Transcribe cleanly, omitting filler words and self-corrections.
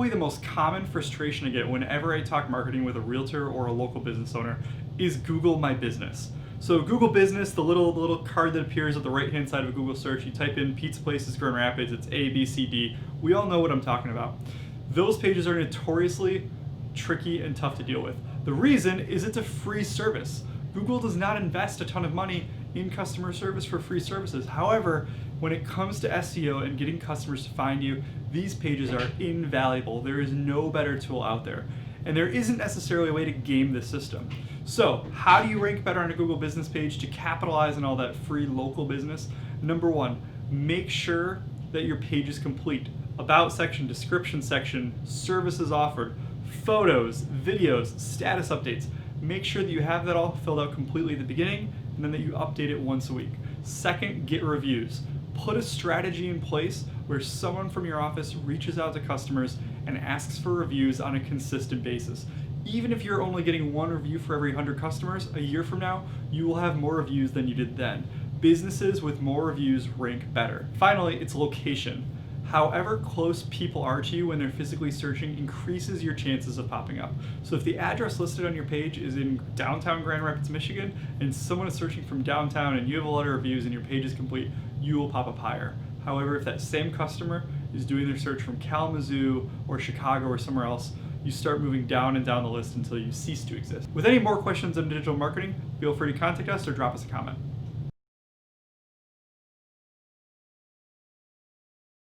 Probably the most common frustration I get whenever I talk marketing with a realtor or a local business owner is Google My Business. So Google Business, the little card that appears at the right-hand side of a Google search, you type in Pizza Places Grand Rapids, it's A, B, C, D. We all know what I'm talking about. Those pages are notoriously tricky and tough to deal with. The reason is it's a free service. Google does not invest a ton of money in customer service for free services. However, when it comes to SEO and getting customers to find you, these pages are invaluable. There is no better tool out there. And there isn't necessarily a way to game the system. So, how do you rank better on a Google business page to capitalize on all that free local business? Number one, make sure that your page is complete. About section, description section, services offered, photos, videos, status updates. Make sure that you have that all filled out completely at the beginning and then that you update it once a week. Second, get reviews. Put a strategy in place where someone from your office reaches out to customers and asks for reviews on a consistent basis. Even if you're only getting one review for every 100 customers, a year from now, you will have more reviews than you did then. Businesses with more reviews rank better. Finally, it's location. However close people are to you when they're physically searching increases your chances of popping up. So if the address listed on your page is in downtown Grand Rapids, Michigan, and someone is searching from downtown and you have a lot of reviews and your page is complete, you will pop up higher. However, if that same customer is doing their search from Kalamazoo or Chicago or somewhere else, you start moving down and down the list until you cease to exist. With any more questions on digital marketing, feel free to contact us or drop us a comment.